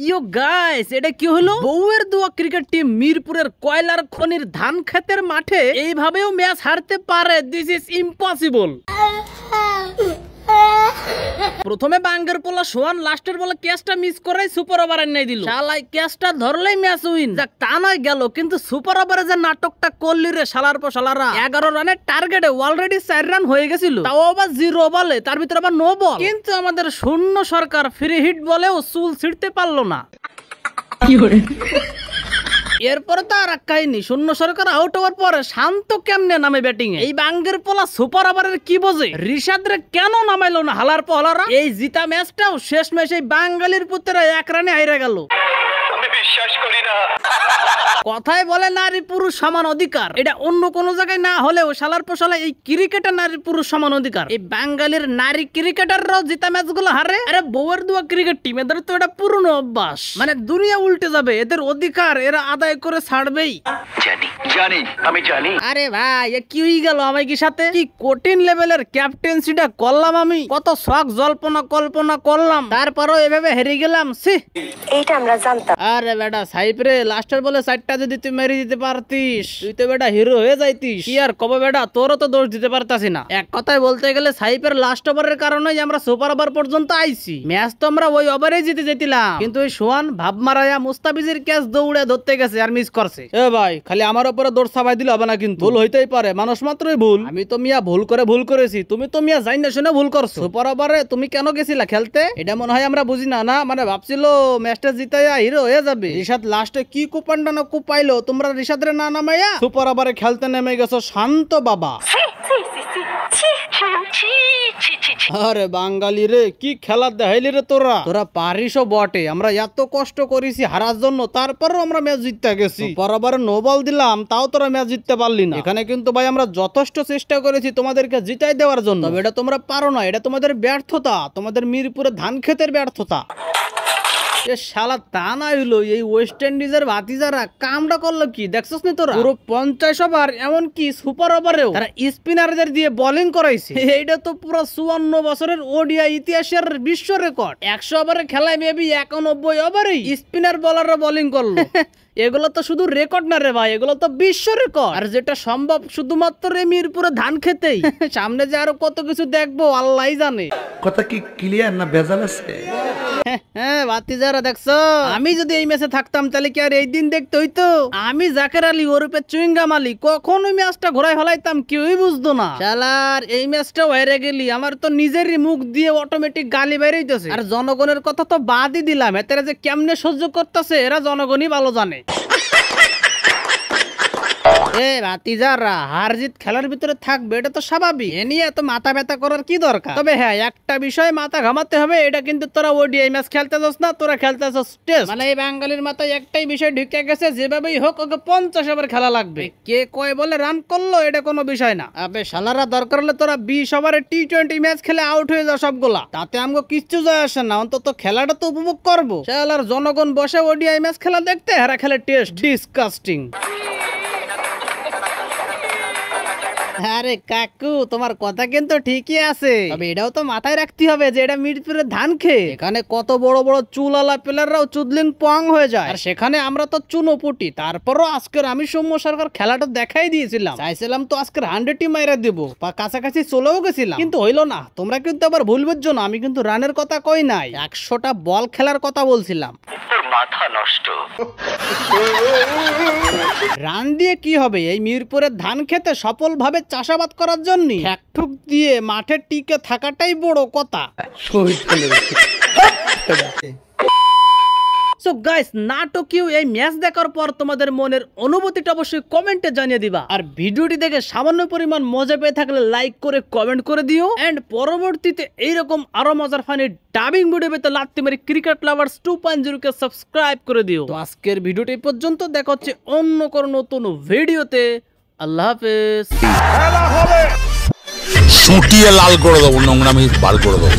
ইয়ো guys, এটা কি হলো? বউয়ের দোয়া ক্রিকেট টিম মিরপুরের কয়লার খনির ধান ক্ষেতের মাঠে এইভাবেও ম্যাচ হারতে পারে? This is impossible. প্রথমে বাঙ্গের পোলা সোয়ান লাস্টের বলে ক্যাচটা মিস করাই সুপার ওভার এনে দিল। শালাই ক্যাচটা ধরলেই ম্যাচ উইন। যাক, তা নয় গেল, কিন্তু সুপার ওভারে যে নাটকটা করলি রে শালার পর শালারা। 11 রানের টার্গেটে অলরেডি 4 রান হয়ে গেছিল, তাও আবার 0 বলে, তার ভিতরে আবার নো বল। কিন্তু আমাদের শূন্য সরকার ফ্রি হিট বলেও চুল ছিঁড়তে পারলো না। এরপরে তো আর কাহিনী, শূন্য সরকার আউট হওয়ার পরে শান্ত কেমনে নামে ব্যাটিং এ? এই বাঙ্গের পোলা সুপার ওভারের কি বোঝে? ঋষাদরে কেন নামাইলো না হালার পহলারা? এই জিতা ম্যাচটাও শেষ ম্যাচ এই বাঙালির পুত্রেরা 1 রানে হাইরা গেল। আমি বিশ্বাস করি না। কথায় বলে নারী পুরুষ সমান অধিকার, এটা অন্য কোন জায়গায় না হলেও শালার পোশালা এই ক্রিকেটে নারী পুরুষ সমান অধিকার। এই বাঙালির নারী ক্রিকেটাররাও জিতা ম্যাচ গুলো হারে। আরে বউয়ের দোয়া ক্রিকেট টিম, এদের তো এটা পুরনো অভ্যাস। মানে দুনিয়া উল্টে যাবে, এদের অধিকার এরা আদায় করে ছাড়বেই। আমি জানি। আরে ভাই, এ কি হয়ে গেল আমার কি সাথে? কি কঠিন লেভেলের ক্যাপ্টেন্সিটা করলাম আমি, কত শখ জল্পনা কল্পনা করলাম, তারপরও এভাবে হেরে গেলাম। এইটা আমরা জানতাম। আরে বেটা সাইপ রে, লাস্টের বলে 4টা যদি তুই মেরে দিতে পারতিস, তুই তো বেটা হিরো হয়ে যাইতিস। কি আর কবে বেটা, তোরও তো দোষ দিতে পারতাছি না। এক কথায় বলতে গেলে সাইপের লাস্ট ওভারের কারণেই আমরা সুপার ওভার পর্যন্ত আইছি। ম্যাচ তো আমরা ওই ওভারেই জিতে যেতিলাম, কিন্তু ওই সোহান ভাব মারায়া মুস্তাফিজের ক্যাচ দৌড়ে ধরতে গেছে আর মিস করছে। এ ভাই, খালি আমার উপরে দৌড় সাবাই দিলে হবে না, কিন্তু ভুল হইতেই পারে, মানুষ মাত্রই ভুল। আমি তো মিয়া ভুল করেছি, তুমি তো মিয়া জানি না শুনে ভুল করছো। সুপার ওভারে তুমি কেন গেছিলা খেলতে? এটা মনে হয় আমরা বুঝি না। মানে ভাবছিল ম্যাচটা জিতাইয়া হিরো হয়ে যাবে। ঋষাদ লাস্টে কি কুপান্ডা না কুপাইলো, তোমরা ঋষাদরে না নামাইয়া সুপার ওভারে খেলতে নেমে গেছো শান্ত বাবা। আরে বাঙালি রে, কি খেলা দেখাইলি রে তোরা পারিসও বটে। আমরা এত কষ্ট করেছি হারার জন্য, তারপরও আমরা ম্যাচ জিততে গেছি। বরাবর নো বল দিলাম, তাও তোরা ম্যাচ জিততে পারলি না। এখানে কিন্তু ভাই আমরা যথেষ্ট চেষ্টা করেছি তোমাদেরকে জিতাই দেওয়ার জন্য, এটা তোমরা পারো না। এটা তোমাদের ব্যর্থতা, তোমাদের মিরপুরে ধান ক্ষেতের ব্যর্থতা। শালা তা না হইলো, এই ওয়েস্ট ইন্ডিজের ভাতিজারা কামটা করলো কি দেখছস নি তোরা? পুরো 50 ওভার, এমনকি সুপার ওভারেও তারা স্পিনারদের দিয়ে বোলিং করাইছে। এইটা তো পুরো 54 বছরের ওডিআই ইতিহাসের বিশ্ব রেকর্ড। 100 ওভারের খেলায় মেবি 91 ওভারেই স্পিনার বোলাররা বোলিং করলো। এগুলো তো শুধু রেকর্ড না রে ভাই, এগুলো তো বিশ্ব রেকর্ড। আর যেটা সম্ভব শুধুমাত্র মিরপুরে ধান খেতেই। সামনে যে আরো কত কিছু দেখবো আল্লাহই জানে। কথা কি ক্লিয়ার না ভেজাল আছে? হ্যাঁ ভাতিজারা, দেখছো আমি যদি এই ম্যাচে থাকতাম তাহলে কি আর এই দিন দেখতে হইতো? আমি জাকের আলী ওরূপে চুইংগাম আলী কখন ওই ম্যাচটা ঘোরায় ফেলাইতাম কেউই বুঝতো না। শালার এই ম্যাচটাও হেরে গেলি, আমার তো নিজেরই মুখ দিয়ে অটোমেটিক গালি বেরোইতেছে। আর জনগণের কথা তো বাদই দিলাম, এরা যে কেমনে সহ্য করতেছে এরা জনগণই ভালো জানে। ভাতিজারা, হার জিত খেলার ভিতরে থাকবে, এটা তো স্বাভাবিক। এ নিয়ে এত মাথা ব্যথা করার কি দরকার? তবে হ্যাঁ, একটা বিষয়ে মাথা ঘামাতে হবে, এটা কিন্তু তোরা ওডিআই ম্যাচ খেলতে যাস না, তোরা খেলতে যাস টেস্ট। মানে এই বাঙালির মাথায় একটাই বিষয় ঢুকে গেছে, যেভাবেই হোক ওকে 50 ওভার খেলা লাগবে। কে কয় বলে রান করলো এটা কোনো বিষয় না। আবে শালারা, দরকার হলে তোরা 20 ওভারে টি20 ম্যাচ খেলে আউট হয়ে যাও সবগুলা, তাতে আমাকে কিচ্ছু যায় আসে না। অন্তত খেলাটা তো উপভোগ করবো। শালার জনগণ বসে ওডিআই ম্যাচ খেলা দেখতে, হারা খেলে টেস্ট। ডিসকাস্টিং। আরে কাকু, তোমার কথা কিন্তু ঠিকই আছে, তবে এটাও তো মাথায় রাখতে হবে যে এটা মিরপুরের ধান খেয়ে। এখানে কত বড় বড় চুলালা প্লেয়াররাও চুদলিং পং হয়ে যায়, আর সেখানে আমরা তো চুনোপুটি। তারপরও আজকের আমি সৌম্য সরকার খেলাটা দেখাই দিয়েছিলাম, চাইছিলাম তো আজকের 100টি মাইরা দেবো, বা কাছাকাছি চলেও গেছিলাম, কিন্তু হইলো না। তোমরা কিন্তু আবার ভুল বুঝছো না, আমি কিন্তু রানের কথা কই নাই, 100টা বল খেলার কথা বলছিলাম। মাথা নষ্ট। রান দিয়ে কি হবে? এই মিরপুরের ধান খেতে সফল ভাবে চাষাবাদ করার জন্য ঠ্যাকঠুক দিয়ে মাঠে টিকে থাকাটাই বড় কথা। সো গাইস, নাটকীয় এই ম্যাচ দেখার পর তোমাদের মনের অনুভূতিটা অবশ্যই কমেন্টে জানিয়ে দিবা। আর ভিডিওটি দেখে সামান্য পরিমাণ মজা পেয়ে থাকলে লাইক করে কমেন্ট করে দিও। এন্ড পরবর্তীতে এইরকম আরো মজার ফানি ডাবিং ভিডিও পেতে লাত্তিমারি ক্রিকেট লাভার্স 2.0 কে সাবস্ক্রাইব করে দিও। তো আজকের ভিডিওটি পর্যন্ত, দেখা হচ্ছে অন্য কোনো নতুন ভিডিওতে। আল্লাহ হাফেজ। সুটিয়ে লাল করে দেবো, নোংরামি বার করে দেবো।